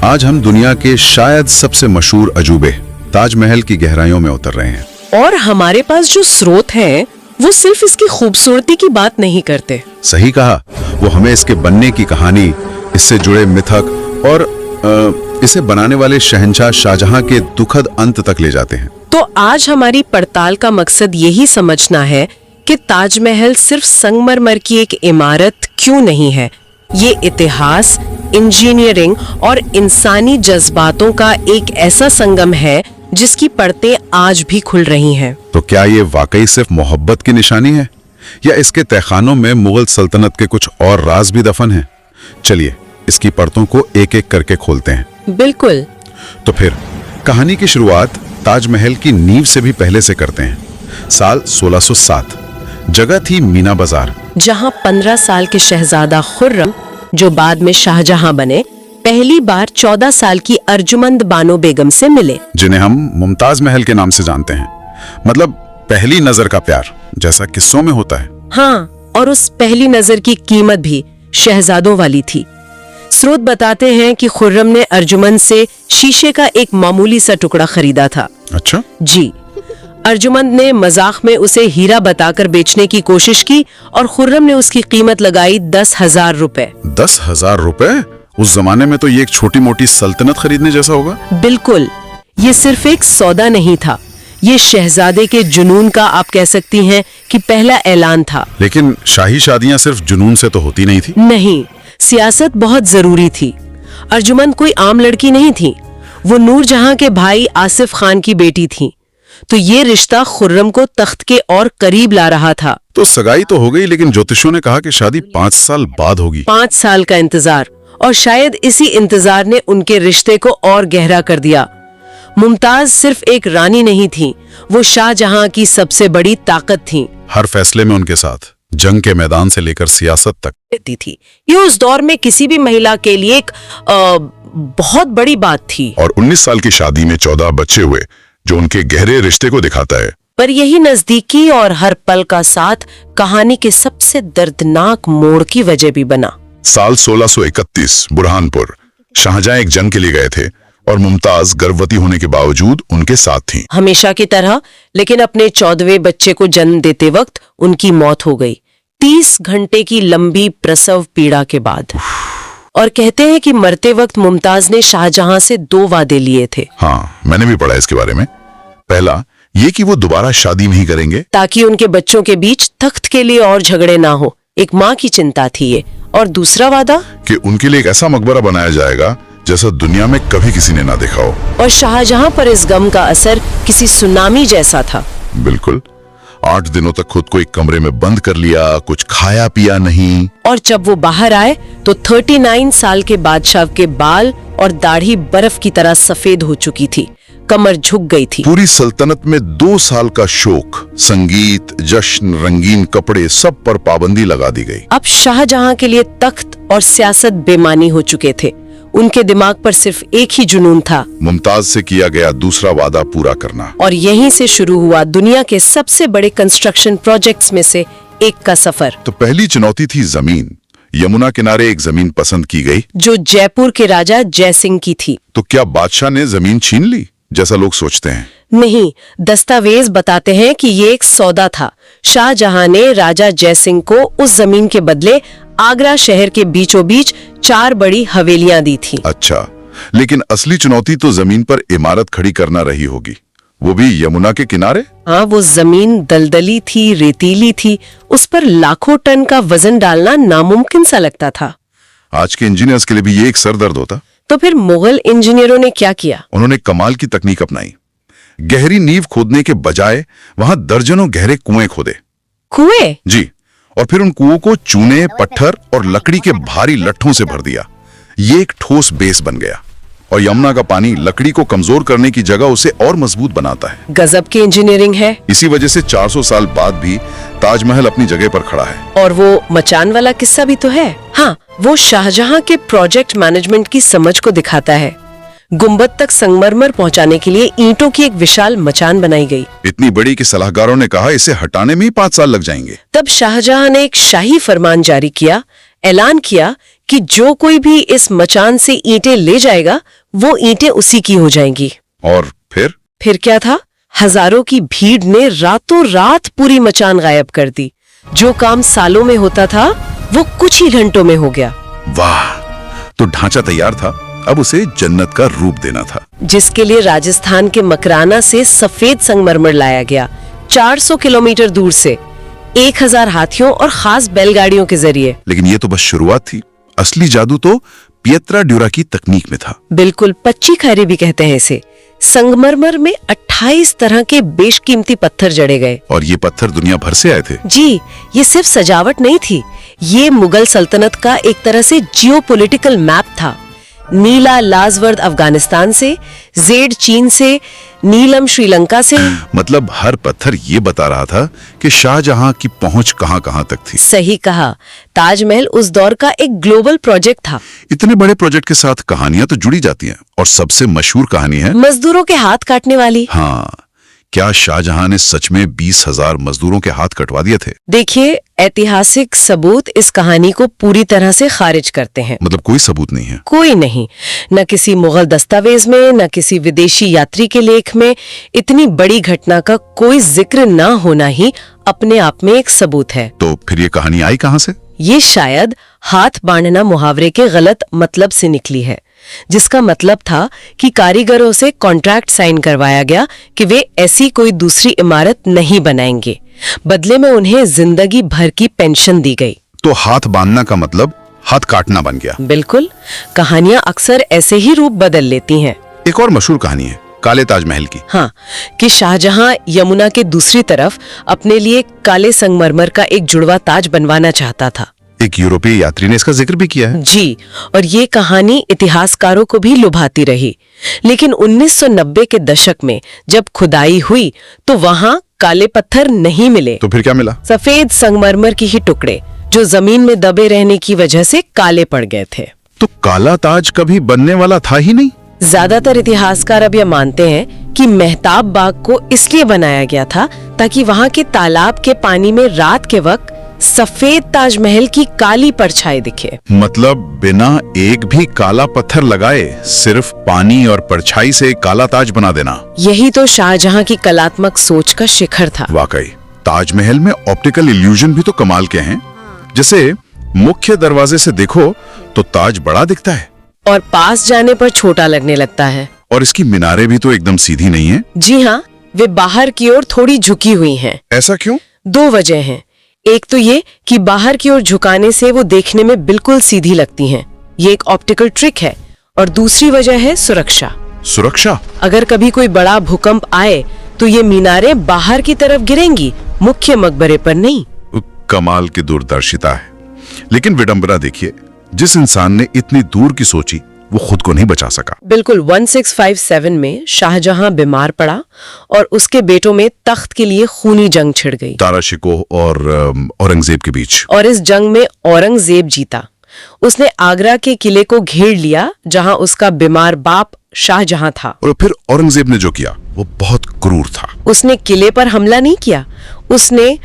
आज हम दुनिया के शायद सबसे मशहूर अजूबे ताजमहल की गहराइयों में उतर रहे हैं। और हमारे पास जो स्रोत हैं, वो सिर्फ इसकी खूबसूरती की बात नहीं करते। सही कहा, वो हमें इसके बनने की कहानी, इससे जुड़े मिथक और इसे बनाने वाले शहंशाह शाहजहां के दुखद अंत तक ले जाते हैं। तो आज हमारी पड़ताल का मकसद यही समझना है कि ताजमहल सिर्फ संगमरमर की एक इमारत क्यों नहीं है। ये इतिहास, इंजीनियरिंग और इंसानी जज्बातों का एक ऐसा संगम है जिसकी परतें आज भी खुल रही हैं। तो क्या ये वाकई सिर्फ मोहब्बत की निशानी है, या इसके तहखानों में मुगल सल्तनत के कुछ और राज भी दफन हैं? चलिए इसकी परतों को एक एक करके खोलते हैं। बिल्कुल। तो फिर कहानी की शुरुआत ताजमहल की नींव से भी पहले से करते हैं। साल 1607, जगह थी मीना बाजार, जहां 15 साल के शहजादा खुर्रम, जो बाद में शाहजहां बने, पहली बार 14 साल की अर्जुमंद बानो बेगम से मिले, जिन्हें हम मुमताज महल के नाम से जानते हैं। मतलब पहली नजर का प्यार, जैसा किस्सों में होता है। हाँ, और उस पहली नजर की कीमत भी शहजादों वाली थी। स्रोत बताते हैं कि खुर्रम ने अर्जुमंद से शीशे का एक मामूली सा टुकड़ा खरीदा था। अच्छा जी। अर्जुमंद ने मजाक में उसे हीरा बताकर बेचने की कोशिश की और खुर्रम ने उसकी कीमत लगाई 10,000 रुपए। 10,000 रुपए? उस जमाने में तो ये एक छोटी मोटी सल्तनत खरीदने जैसा होगा। बिल्कुल, ये सिर्फ एक सौदा नहीं था, ये शहजादे के जुनून का, आप कह सकती हैं कि पहला ऐलान था। लेकिन शाही शादियां सिर्फ जुनून से तो होती नहीं थी। नहीं, सियासत बहुत जरूरी थी। अर्जुमंद कोई आम लड़की नहीं थी, वो नूरजहां के भाई आसिफ खान की बेटी थी। तो ये रिश्ता खुर्रम को तख्त के और करीब ला रहा था। तो सगाई तो हो गई, लेकिन ज्योतिषों ने कहा कि शादी 5 साल बाद होगी। 5 साल का इंतजार, और शायद इसी इंतजार ने उनके रिश्ते को और गहरा कर दिया। मुमताज सिर्फ एक रानी नहीं थी, वो शाहजहां की सबसे बड़ी ताकत थी। हर फैसले में उनके साथ, जंग के मैदान से लेकर सियासत तक रहती थी। ये उस दौर में किसी भी महिला के लिए एक बहुत बड़ी बात थी। और 19 साल की शादी में 14 बच्चे हुए, जो उनके गहरे रिश्ते को दिखाता है। पर यही नजदीकी और हर पल का साथ कहानी के सबसे दर्दनाक मोड़ की वजह भी बना। साल 1631, बुरहानपुर। शाहजहां एक जंग के लिए गए थे और मुमताज गर्भवती होने के बावजूद उनके साथ थीं। हमेशा की तरह, लेकिन अपने 14वें बच्चे को जन्म देते वक्त उनकी मौत हो गई, 30 घंटे की लंबी प्रसव पीड़ा के बाद। और कहते हैं कि मरते वक्त मुमताज ने शाहजहां से 2 वादे लिए थे। हाँ, मैंने भी पढ़ा इसके बारे में। पहला ये कि वो दोबारा शादी नहीं करेंगे, ताकि उनके बच्चों के बीच तख्त के लिए और झगड़े ना हो। एक माँ की चिंता थी ये। और दूसरा वादा कि उनके लिए एक ऐसा मकबरा बनाया जाएगा जैसा दुनिया में कभी किसी ने ना देखा हो। और शाहजहां पर इस गम का असर किसी सुनामी जैसा था। बिल्कुल। 8 दिनों तक खुद को एक कमरे में बंद कर लिया, कुछ खाया पिया नहीं। और जब वो बाहर आए तो 39 साल के बादशाह के बाल और दाढ़ी बर्फ की तरह सफेद हो चुकी थी, कमर झुक गई थी। पूरी सल्तनत में 2 साल का शोक, संगीत, जश्न, रंगीन कपड़े, सब पर पाबंदी लगा दी गई। अब शाहजहां के लिए तख्त और सियासत बेमानी हो चुके थे। उनके दिमाग पर सिर्फ एक ही जुनून था, मुमताज से किया गया दूसरा वादा पूरा करना। और यहीं से शुरू हुआ दुनिया के सबसे बड़े कंस्ट्रक्शन प्रोजेक्ट्स में से एक का सफर। तो पहली चुनौती थी जमीन। यमुना किनारे एक जमीन पसंद की गई, जो जयपुर के राजा जयसिंह की थी। तो क्या बादशाह ने जमीन छीन ली, जैसा लोग सोचते हैं? नहीं, दस्तावेज बताते हैं कि ये एक सौदा था। शाहजहां ने राजा जयसिंह को उस जमीन के बदले आगरा शहर के बीचों बीच 4 बड़ी हवेलियां दी थी। अच्छा, लेकिन असली चुनौती तो जमीन पर इमारत खड़ी करना रही होगी, वो भी यमुना के किनारे। हाँ, वो जमीन दलदली थी, रेतीली थी, उस पर लाखों टन का वजन डालना नामुमकिन सा लगता था। आज के इंजीनियर्स के लिए भी ये एक सरदर्द होता। तो फिर मुगल इंजीनियरों ने क्या किया? उन्होंने कमाल की तकनीक अपनाई। गहरी नींव खोदने के बजाय वहां दर्जनों गहरे कुएं खोदे। कुएं? जी, और फिर उन कुओं को चूने, पत्थर और लकड़ी के भारी लट्ठों से भर दिया। ये एक ठोस बेस बन गया, और यमुना का पानी लकड़ी को कमजोर करने की जगह उसे और मजबूत बनाता है। गजब की इंजीनियरिंग है। इसी वजह से 400 साल बाद भी ताजमहल अपनी जगह पर खड़ा है। और वो मचान वाला किस्सा भी तो है। हाँ, वो शाहजहां के प्रोजेक्ट मैनेजमेंट की समझ को दिखाता है। गुंबद तक संगमरमर पहुंचाने के लिए ईंटों की एक विशाल मचान बनाई गई, इतनी बड़ी कि सलाहकारों ने कहा इसे हटाने में ही 5 साल लग जाएंगे। तब शाहजहां ने एक शाही फरमान जारी किया, ऐलान किया कि जो कोई भी इस मचान से ईंटें ले जाएगा वो ईंटें उसी की हो जाएंगी। और फिर क्या था? हजारों की भीड़ ने रातों रात पूरी मचान गायब कर दी। जो काम सालों में होता था वो कुछ ही घंटों में हो गया। वाह, तो ढांचा तैयार था, अब उसे जन्नत का रूप देना था। जिसके लिए राजस्थान के मकराना से सफेद संगमरमर लाया गया, 400 किलोमीटर दूर से, 1000 हाथियों और खास बैलगाड़ियों के जरिए। लेकिन ये तो बस शुरुआत थी, असली जादू तो पियत्रा ड्यूरा की तकनीक में था। बिल्कुल, पच्ची खैरे भी कहते हैं इसे। संगमरमर में 28 तरह के बेशकीमती पत्थर जड़े गए। और ये पत्थर दुनिया भर से आए थे। जी, ये सिर्फ सजावट नहीं थी, ये मुगल सल्तनत का एक तरह से जियोपॉलिटिकल मैप था। नीला लाजवर्द अफगानिस्तान से, जेड चीन से, नीलम श्रीलंका से। मतलब हर पत्थर ये बता रहा था कि शाहजहां की पहुंच कहां-कहां तक थी। सही कहा, ताजमहल उस दौर का एक ग्लोबल प्रोजेक्ट था। इतने बड़े प्रोजेक्ट के साथ कहानियां तो जुड़ी जाती हैं, और सबसे मशहूर कहानी है मजदूरों के हाथ काटने वाली। हाँ, क्या शाहजहां ने सच में 20,000 मजदूरों के हाथ कटवा दिए थे? देखिए, ऐतिहासिक सबूत इस कहानी को पूरी तरह से खारिज करते हैं। मतलब कोई सबूत नहीं है? कोई नहीं, न किसी मुगल दस्तावेज में, न किसी विदेशी यात्री के लेख में। इतनी बड़ी घटना का कोई जिक्र न होना ही अपने आप में एक सबूत है। तो फिर ये कहानी आई कहां से? ये शायद हाथ बांधना मुहावरे के गलत मतलब से निकली है, जिसका मतलब था कि कारीगरों से कॉन्ट्रैक्ट साइन करवाया गया कि वे ऐसी कोई दूसरी इमारत नहीं बनाएंगे। बदले में उन्हें जिंदगी भर की पेंशन दी गई। तो हाथ बांधना का मतलब हाथ काटना बन गया। बिल्कुल, कहानियां अक्सर ऐसे ही रूप बदल लेती हैं। एक और मशहूर कहानी है काले ताजमहल की। हाँ, कि शाहजहां यमुना के दूसरी तरफ अपने लिए काले संगमरमर का एक जुड़वा ताज बनवाना चाहता था। एक यूरोपीय यात्री ने इसका जिक्र भी किया है। जी, और ये कहानी इतिहासकारों को भी लुभाती रही। लेकिन 1990 के दशक में जब खुदाई हुई तो वहां काले पत्थर नहीं मिले। तो फिर क्या मिला? सफेद संगमरमर की ही टुकड़े, जो जमीन में दबे रहने की वजह से काले पड़ गए थे। तो काला ताज कभी बनने वाला था ही नहीं। ज्यादातर इतिहासकार अब यह मानते हैं कि मेहताब बाग को इसलिए बनाया गया था ताकि वहां के तालाब के पानी में रात के वक्त सफेद ताजमहल की काली परछाई दिखे। मतलब बिना एक भी काला पत्थर लगाए सिर्फ पानी और परछाई से काला ताज बना देना। यही तो शाहजहां की कलात्मक सोच का शिखर था। वाकई ताजमहल में ऑप्टिकल इल्यूजन भी तो कमाल के हैं। जैसे मुख्य दरवाजे से देखो तो ताज बड़ा दिखता है और पास जाने पर छोटा लगने लगता है। और इसकी मीनारें भी तो एकदम सीधी नहीं है। जी हाँ, वे बाहर की ओर थोड़ी झुकी हुई हैं। ऐसा क्यों? 2 वजह हैं। एक तो ये कि बाहर की ओर झुकाने से वो देखने में बिल्कुल सीधी लगती हैं। ये एक ऑप्टिकल ट्रिक है। और दूसरी वजह है सुरक्षा। सुरक्षा? अगर कभी कोई बड़ा भूकंप आए तो ये मीनारें बाहर की तरफ गिरेंगी, मुख्य मकबरे पर नहीं। कमाल की दूरदर्शिता है। लेकिन विडंबना देखिए, जिस इंसान ने इतनी दूर की सोची वो खुद को नहीं बचा सका। बिल्कुल, 1657 में शाहजहां बीमार पड़ा और उसके बेटों में तख्त के लिए खूनी जंग छिड़ गई। ताराशिकोह और औरंगजेब के बीच। और इस जंग में औरंगजेब जीता। उसने आगरा के किले को घेर लिया जहां उसका बीमार बाप शाहजहां था। और फिर औरंगजेब ने जो किया वो बहुत क्रूर था। उसने किले पर हमला नहीं किया, उसने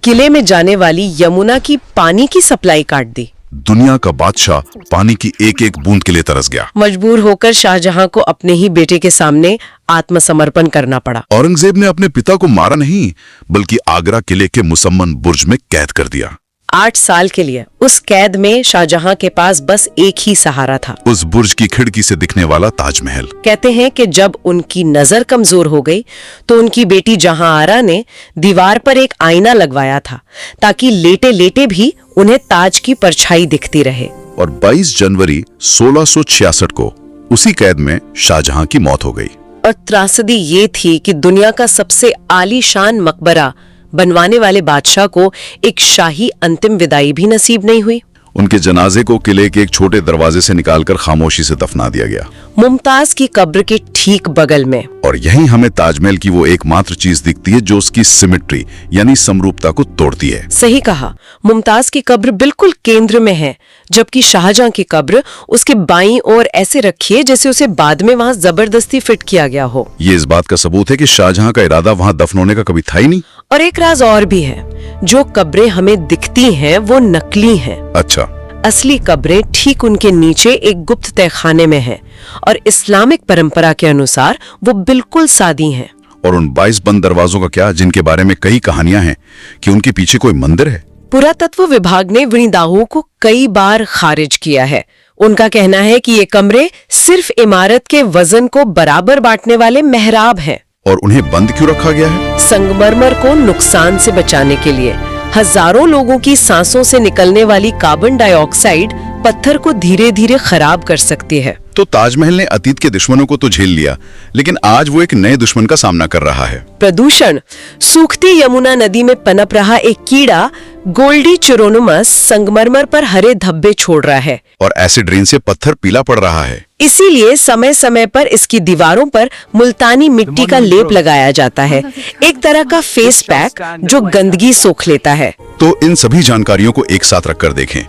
किले में जाने वाली यमुना की पानी की सप्लाई काट दी। दुनिया का बादशाह पानी की एक एक बूंद के लिए तरस गया। मजबूर होकर शाहजहां को अपने ही बेटे के सामने आत्मसमर्पण करना पड़ा। औरंगजेब ने अपने पिता को मारा नहीं, बल्कि आगरा किले के मुसम्मन बुर्ज में कैद कर दिया। 8 साल के लिए उस कैद में शाहजहां के पास बस एक ही सहारा था, उस बुर्ज की खिड़की से दिखने वाला ताजमहल। कहते हैं कि जब उनकी नजर कमजोर हो गई तो उनकी बेटी जहांआरा ने दीवार पर एक आईना लगवाया था ताकि लेटे लेटे भी उन्हें ताज की परछाई दिखती रहे। और 22 जनवरी 1666 को उसी कैद में शाहजहां की मौत हो गई। और त्रासदी ये थी कि दुनिया का सबसे आलीशान मकबरा बनवाने वाले बादशाह को एक शाही अंतिम विदाई भी नसीब नहीं हुई। उनके जनाजे को किले के एक छोटे दरवाजे से निकालकर खामोशी से दफना दिया गया, मुमताज की कब्र के ठीक बगल में। और यहीं हमें ताजमहल की वो एकमात्र चीज दिखती है जो उसकी सिमेट्री यानी समरूपता को तोड़ती है। सही कहा, मुमताज की कब्र बिल्कुल केंद्र में है, जबकि शाहजहां की कब्र उसके बाईं ओर ऐसे रखी है जैसे उसे बाद में वहां जबरदस्ती फिट किया गया हो। ये इस बात का सबूत है कि शाहजहां का इरादा वहां दफन होने का कभी था ही नहीं। और एक राज और भी है, जो कब्रें हमें दिखती हैं वो नकली हैं। अच्छा, असली कब्रें ठीक उनके नीचे एक गुप्त तहखाने में हैं और इस्लामिक परंपरा के अनुसार वो बिल्कुल सादी हैं। और उन 22 बंद दरवाजों का क्या, जिनके बारे में कई कहानियां हैं कि उनके पीछे कोई मंदिर है? पुरातत्व विभाग ने इन दावों को कई बार खारिज किया है। उनका कहना है कि ये कमरे सिर्फ इमारत के वजन को बराबर बांटने वाले मेहराब हैं। और उन्हें बंद क्यों रखा गया है? संगमरमर को नुकसान से बचाने के लिए। हजारों लोगों की सांसों से निकलने वाली कार्बन डाइऑक्साइड पत्थर को धीरे धीरे खराब कर सकती है। तो ताजमहल ने अतीत के दुश्मनों को तो झेल लिया, लेकिन आज वो एक नए दुश्मन का सामना कर रहा है। प्रदूषण। सूखती यमुना नदी में पनप रहा एक कीड़ा गोल्डी चिरोनोमस संगमरमर पर हरे धब्बे छोड़ रहा है और एसिड रेन से पत्थर पीला पड़ रहा है। इसीलिए समय समय पर इसकी दीवारों पर मुल्तानी मिट्टी का लेप लगाया जाता है, एक तरह का फेस पैक जो गंदगी सोख लेता है। तो इन सभी जानकारियों को एक साथ रखकर देखें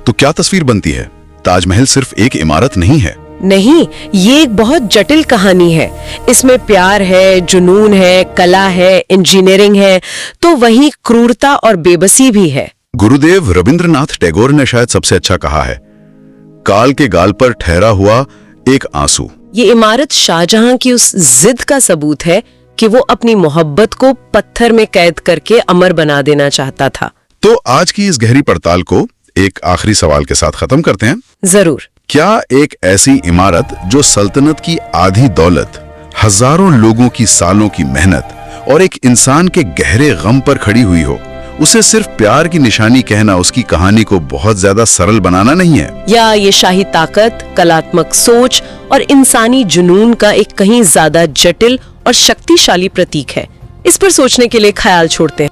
तो क्या तस्वीर बनती है? ताजमहल सिर्फ एक इमारत नहीं है। नहीं, ये एक बहुत जटिल कहानी है। इसमें प्यार है, जुनून है, कला है, इंजीनियरिंग है, तो वहीं क्रूरता और बेबसी भी है। गुरुदेव रविंद्रनाथ टैगोर ने शायद सबसे अच्छा कहा है, काल के गाल पर ठहरा हुआ एक आंसू। ये इमारत शाहजहां की उस जिद का सबूत है कि वो अपनी मोहब्बत को पत्थर में कैद करके अमर बना देना चाहता था। तो आज की इस गहरी पड़ताल को एक आखिरी सवाल के साथ खत्म करते हैं। जरूर। क्या एक ऐसी इमारत जो सल्तनत की आधी दौलत, हजारों लोगों की सालों की मेहनत और एक इंसान के गहरे गम पर खड़ी हुई हो, उसे सिर्फ प्यार की निशानी कहना उसकी कहानी को बहुत ज्यादा सरल बनाना नहीं है? या ये शाही ताकत, कलात्मक सोच और इंसानी जुनून का एक कहीं ज्यादा जटिल और शक्तिशाली प्रतीक है? इस पर सोचने के लिए ख्याल छोड़ते हैं।